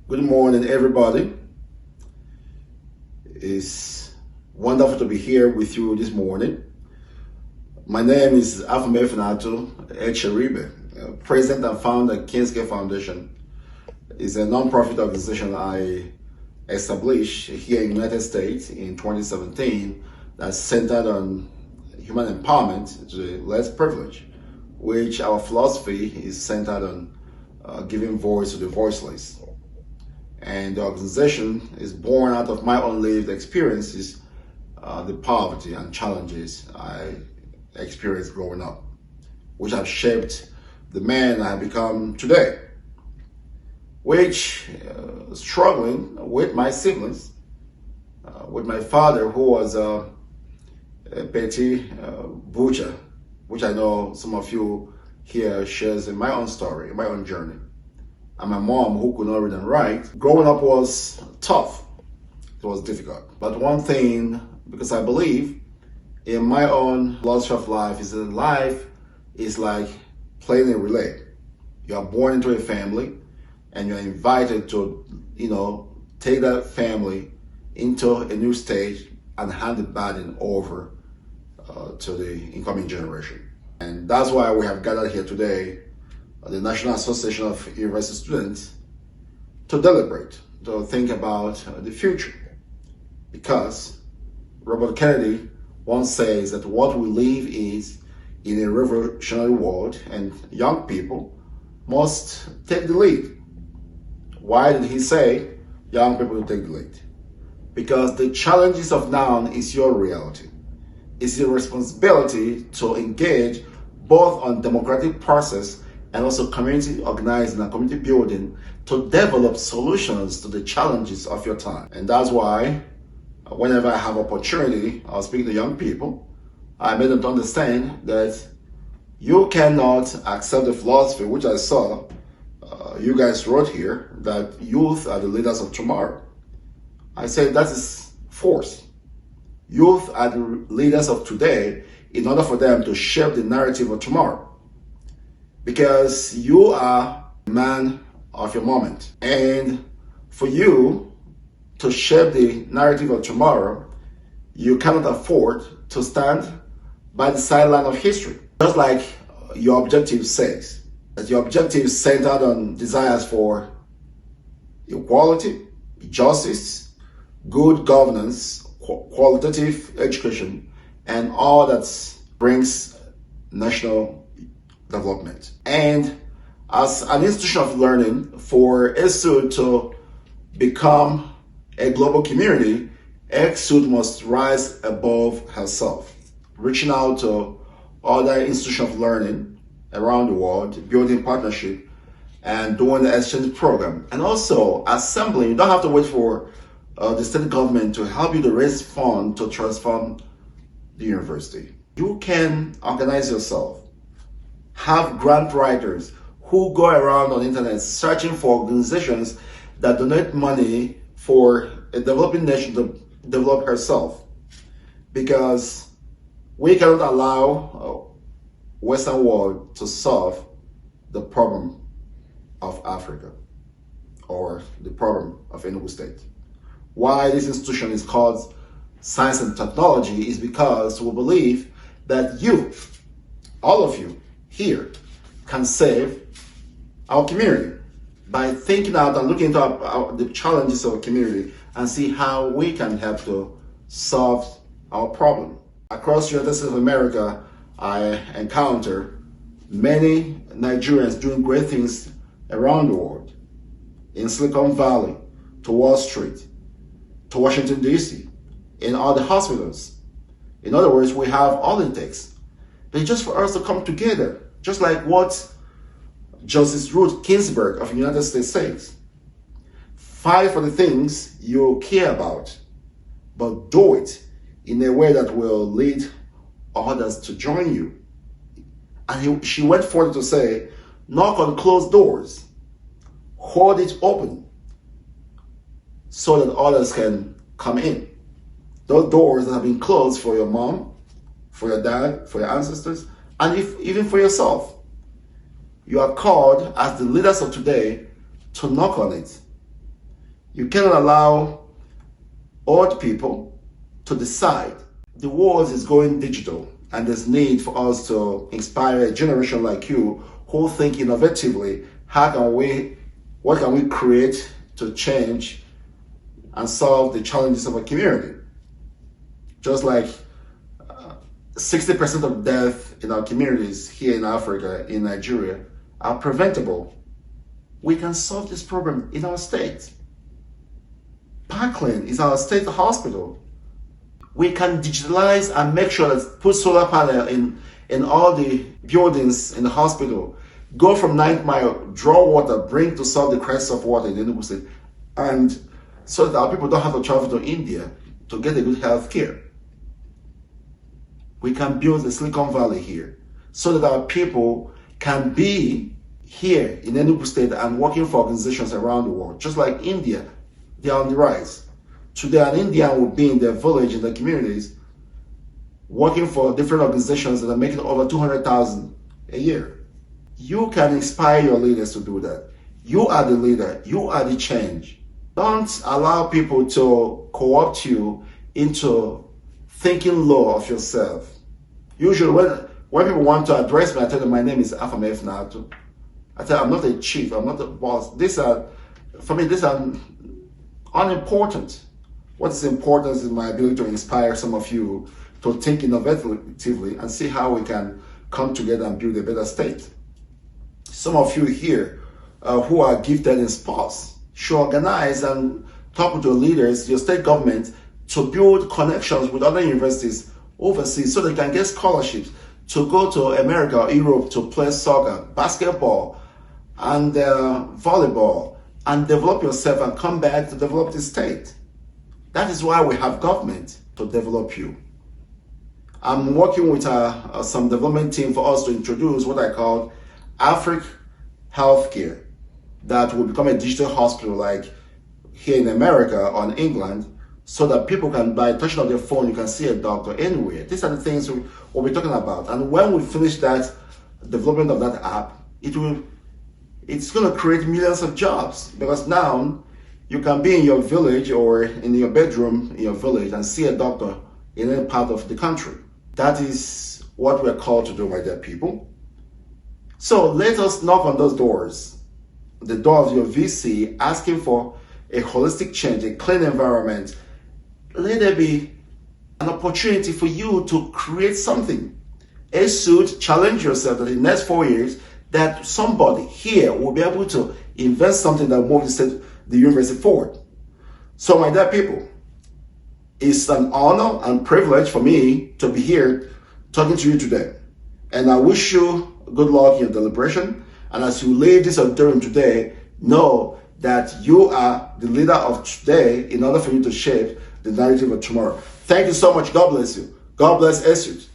Good morning, everybody. It's wonderful to be here with you this morning. My name is Afume Finato Echeribe, President and founder of Kingsgate Foundation. It's a non-profit organization I established here in the United States in 2017 that's centered on human empowerment to less privilege, which our philosophy is centered on giving voice to the voiceless. And the organization is born out of my own lived experiences, the poverty and challenges I experienced growing up, which have shaped the man I have become today, which struggling with my siblings, with my father who was a petty butcher, which I know some of you here shares in my own story, in my own journey. And my mom, who could not read and write. Growing up was tough. It was difficult. But one thing, because I believe in my own philosophy of life, is that life is like playing a relay. You are born into a family and you're invited to, take that family into a new stage and hand the baton over to the incoming generation. And that's why we have gathered here today, the National Association of University Students, to deliberate, to think about the future. Because Robert Kennedy once says that what we live is in a revolutionary world and young people must take the lead. Why did he say young people to take the lead? Because the challenges of now is your reality. It's your responsibility to engage both on democratic process and also community organizing and community building to develop solutions to the challenges of your time. And that's why whenever I have opportunity, I'll speak to young people. I made them to understand that you cannot accept the philosophy which I saw you guys wrote here, that youth are the leaders of tomorrow. I say that is force. Youth are the leaders of today in order for them to shape the narrative of tomorrow. Because you are a man of your moment. And for you to shape the narrative of tomorrow, you cannot afford to stand by the sideline of history. Just like your objective says, that your objective is centered on desires for equality, justice, good governance, qualitative education, and all that brings national development. And as an institution of learning, for ESUD to become a global community, ESUD must rise above herself, reaching out to other institutions of learning around the world, building partnership, and doing the exchange program. And also assembling. You don't have to wait for the state government to help you to raise funds to transform the university. You can organize yourself. Have grant writers who go around on the internet searching for organizations that donate money for a developing nation to develop herself. Because we cannot allow Western world to solve the problem of Africa or the problem of Enugu State. Why this institution is called Science and Technology is because we believe that you, all of you, here can save our community by thinking out and looking into the challenges of our community and see how we can help to solve our problem. Across the United States of America, I encounter many Nigerians doing great things around the world, in Silicon Valley, to Wall Street, to Washington, D.C., in all the hospitals. In other words, we have all it takes. But just for us to come together, just like what Justice Ruth Ginsburg of the United States says. Fight for the things you care about, but do it in a way that will lead others to join you. And she went further to say, knock on closed doors, hold it open, so that others can come in. Those doors that have been closed for your mom, for your dad, for your ancestors, and even for yourself. You are called as the leaders of today to knock on it You cannot allow old people to decide. The world is going digital, and there's need for us to inspire a generation like you who think innovatively. What can we create to change and solve the challenges of a community? Just like 60% of death in our communities here in Africa, in Nigeria, are preventable. We can solve this problem in our state. Parkland is our state hospital. We can digitalize and make sure that put solar panel in all the buildings in the hospital. Go from 9th Mile, draw water, bring to solve the crisis of water in Enugu State, and so that our people don't have to travel to India to get a good health care. We can build the Silicon Valley here so that our people can be here in Enugu State and working for organizations around the world. Just like India, they are on the rise. Today, an Indian will be in their village, in their communities, working for different organizations that are making over 200,000 a year. You can inspire your leaders to do that. You are the leader. You are the change. Don't allow people to co-opt you into thinking low of yourself. Usually when people want to address me, I tell them my name is Afam F. Nato. I tell them I'm not a chief, I'm not a boss. For me, these are unimportant. What is important is my ability to inspire some of you to think innovatively and see how we can come together and build a better state. Some of you here who are gifted in sports should organize and talk with your leaders, your state government, to build connections with other universities overseas so they can get scholarships to go to America or Europe to play soccer, basketball, and volleyball, and develop yourself and come back to develop the state. That is why we have government, to develop you. I'm working with some development team for us to introduce what I call Africa Healthcare, that will become a digital hospital like here in America or in England, so that people can, by touching on their phone, you can see a doctor anywhere. These are the things we'll be talking about. And when we finish that development of that app, it's going to create millions of jobs, because now you can be in your village or in your bedroom in your village and see a doctor in any part of the country. That is what we're called to do, my dear people. So let us knock on those doors, the door of your VC, asking for a holistic change, a clean environment. Let there be an opportunity for you to create something. A suit, challenge yourself that in the next 4 years, that somebody here will be able to invest something that will move the university forward. So my dear people, it's an honor and privilege for me to be here talking to you today. And I wish you good luck in your deliberation. And as you leave this auditorium today, know that you are the leader of today in order for you to shape the narrative of tomorrow. Thank you so much. God bless you. God bless ESUT.